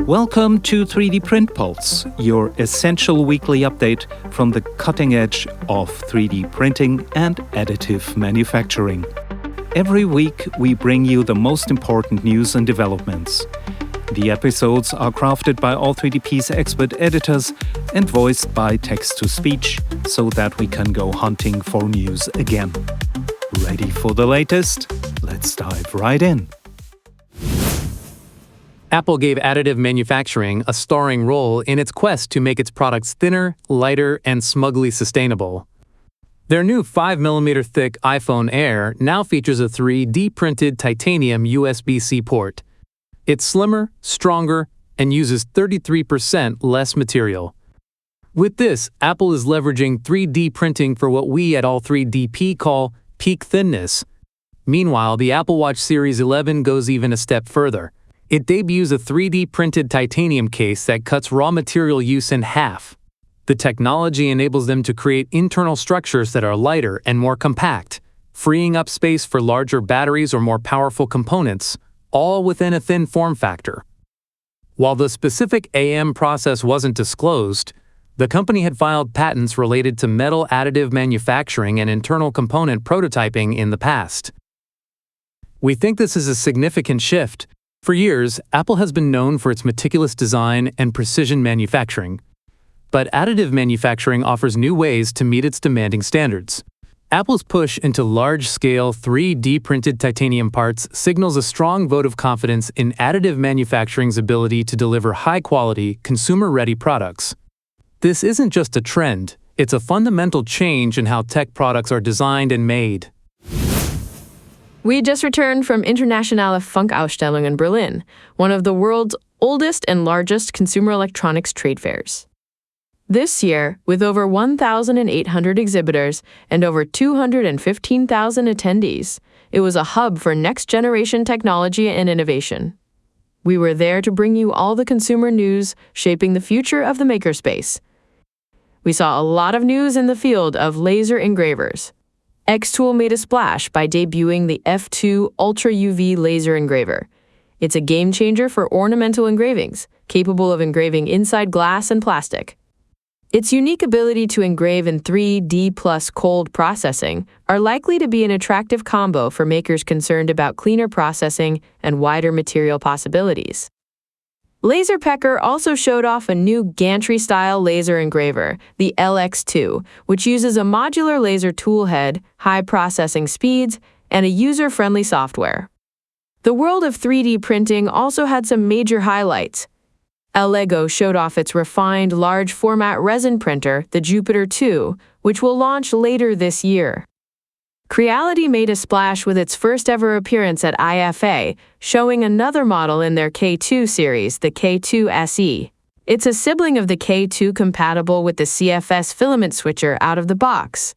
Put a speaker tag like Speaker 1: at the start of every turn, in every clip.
Speaker 1: Welcome to 3D Print Pulse, your essential weekly update from the cutting edge of 3D printing and additive manufacturing. Every week, we bring you the most important news and developments. The episodes are crafted by All3DP's expert editors and voiced by text-to-speech so that we can go hunting for news again. Ready for the latest? Let's dive right in.
Speaker 2: Apple gave additive manufacturing a starring role in its quest to make its products thinner, lighter, and smugly sustainable. Their new 5mm thick iPhone Air now features a 3D printed titanium USB-C port. It's slimmer, stronger, and uses 33% less material. With this, Apple is leveraging 3D printing for what we at All3DP call peak thinness. Meanwhile, the Apple Watch Series 11 goes even a step further. It debuts a 3D printed titanium case that cuts raw material use in half. The technology enables them to create internal structures that are lighter and more compact, freeing up space for larger batteries or more powerful components, all within a thin form factor. While the specific AM process wasn't disclosed, the company had filed patents related to metal additive manufacturing and internal component prototyping in the past. We think this is a significant shift. For years, Apple has been known for its meticulous design and precision manufacturing. But additive manufacturing offers new ways to meet its demanding standards. Apple's push into large-scale 3D printed titanium parts signals a strong vote of confidence in additive manufacturing's ability to deliver high-quality, consumer-ready products. This isn't just a trend, it's a fundamental change in how tech products are designed and made.
Speaker 3: We just returned from Internationale Funkausstellung in Berlin, one of the world's oldest and largest consumer electronics trade fairs. This year, with over 1,800 exhibitors and over 215,000 attendees, it was a hub for next-generation technology and innovation. We were there to bring you all the consumer news shaping the future of the makerspace. We saw a lot of news in the field of laser engravers. Xtool made a splash by debuting the F2 Ultra UV laser engraver. It's a game-changer for ornamental engravings, capable of engraving inside glass and plastic. Its unique ability to engrave in 3D plus cold processing are likely to be an attractive combo for makers concerned about cleaner processing and wider material possibilities. LaserPecker also showed off a new gantry-style laser engraver, the LX2, which uses a modular laser toolhead, high processing speeds, and a user-friendly software. The world of 3D printing also had some major highlights. Elegoo showed off its refined large-format resin printer, the Jupiter 2, which will launch later this year. Creality made a splash with its first-ever appearance at IFA, showing another model in their K2 series, the K2 SE. It's a sibling of the K2 compatible with the CFS filament switcher out of the box.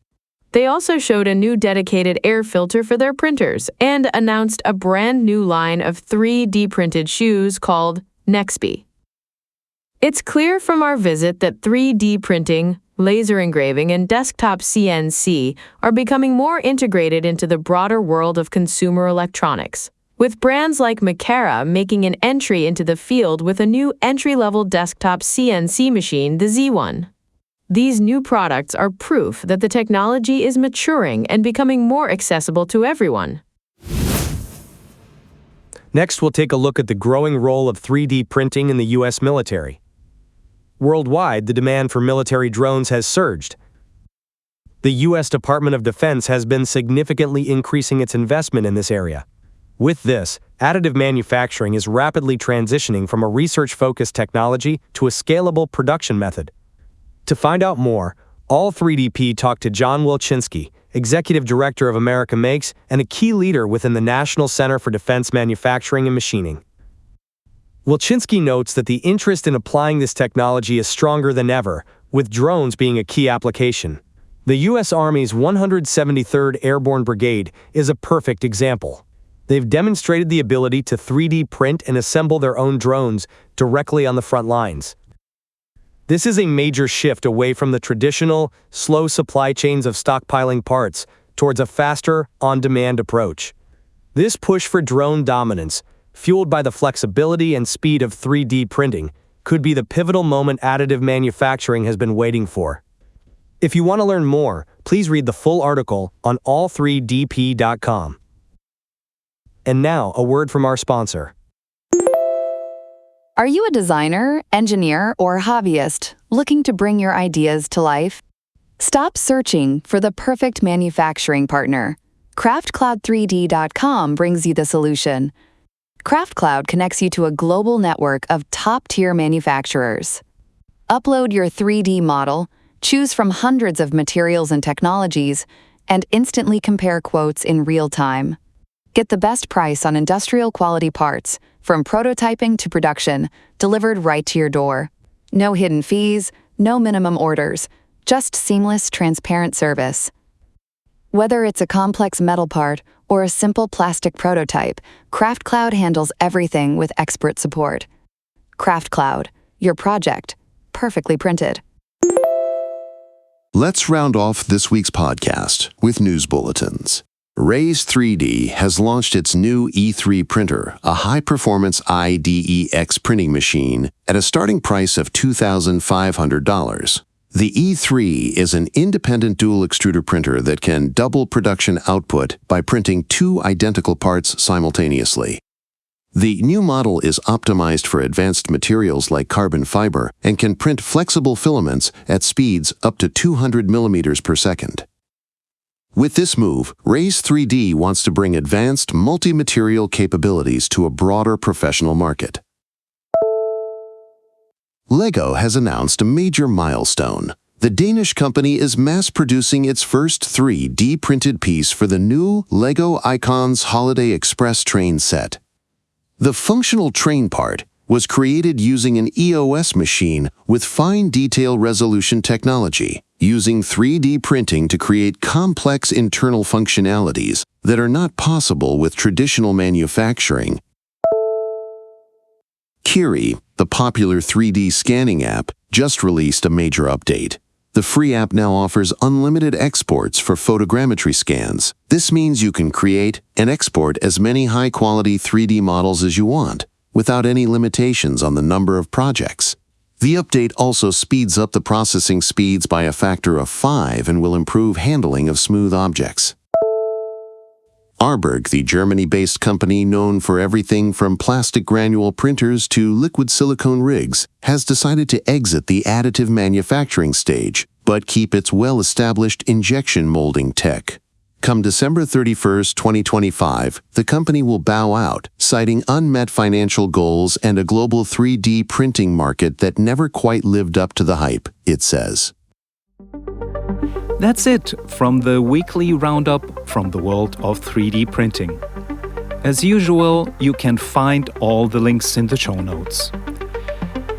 Speaker 3: They also showed a new dedicated air filter for their printers and announced a brand new line of 3D printed shoes called Nextbee. It's clear from our visit that 3D printing, laser engraving, and desktop CNC are becoming more integrated into the broader world of consumer electronics, with brands like Macara making an entry into the field with a new entry-level desktop CNC machine, the Z1. These new products are proof that the technology is maturing and becoming more accessible to everyone.
Speaker 4: Next, we'll take a look at the growing role of 3D printing in the U.S. military. Worldwide, the demand for military drones has surged. The U.S. Department of Defense has been significantly increasing its investment in this area. With this, additive manufacturing is rapidly transitioning from a research-focused technology to a scalable production method. To find out more, All3DP talked to John Wilczynski, Executive Director of America Makes and a key leader within the National Center for Defense Manufacturing and Machining. Wilczynski notes that the interest in applying this technology is stronger than ever, with drones being a key application. The U.S. Army's 173rd Airborne Brigade is a perfect example. They've demonstrated the ability to 3D print and assemble their own drones directly on the front lines. This is a major shift away from the traditional, slow supply chains of stockpiling parts towards a faster, on-demand approach. This push for drone dominance fueled by the flexibility and speed of 3D printing, could be the pivotal moment additive manufacturing has been waiting for. If you want to learn more, please read the full article on all3dp.com. And now, a word from our sponsor.
Speaker 5: Are you a designer, engineer, or hobbyist looking to bring your ideas to life? Stop searching for the perfect manufacturing partner. Craftcloud3D.com brings you the solution. Craftcloud connects you to a global network of top-tier manufacturers. Upload your 3D model, choose from hundreds of materials and technologies, and instantly compare quotes in real time. Get the best price on industrial quality parts, from prototyping to production, delivered right to your door. No hidden fees, no minimum orders, just seamless, transparent service. Whether it's a complex metal part or a simple plastic prototype, Craftcloud handles everything with expert support. Craftcloud, your project, perfectly printed.
Speaker 6: Let's round off this week's podcast with news bulletins. Raise 3D has launched its new E3 printer, a high-performance IDEX printing machine, at a starting price of $2,500. The E3 is an independent dual extruder printer that can double production output by printing two identical parts simultaneously. The new model is optimized for advanced materials like carbon fiber and can print flexible filaments at speeds up to 200 millimeters per second. With this move, Raise 3D wants to bring advanced multi-material capabilities to a broader professional market. Lego has announced a major milestone. The Danish company is mass-producing its first 3D printed piece for the new Lego Icons Holiday Express train set. The functional train part was created using an EOS machine with fine detail resolution technology, using 3D printing to create complex internal functionalities that are not possible with traditional manufacturing. Kiri, the popular 3D scanning app, just released a major update. The free app now offers unlimited exports for photogrammetry scans. This means you can create and export as many high-quality 3D models as you want, without any limitations on the number of projects. The update also speeds up the processing speeds by a factor of 5 and will improve handling of smooth objects. Arburg, the Germany-based company known for everything from plastic granule printers to liquid silicone rigs, has decided to exit the additive manufacturing stage, but keep its well-established injection molding tech. Come December 31, 2025, the company will bow out, citing unmet financial goals and a global 3D printing market that never quite lived up to the hype, it says.
Speaker 1: That's it from the weekly roundup from the world of 3D printing. As usual, you can find all the links in the show notes.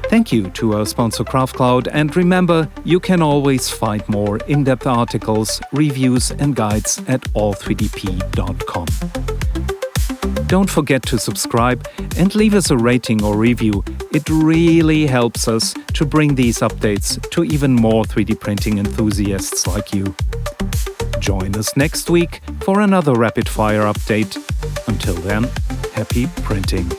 Speaker 1: Thank you to our sponsor Craftcloud, and remember, you can always find more in-depth articles, reviews and guides at all3dp.com. Don't forget to subscribe and leave us a rating or review. It really helps us to bring these updates to even more 3D printing enthusiasts like you. Join us next week for another rapid-fire update. Until then, happy printing!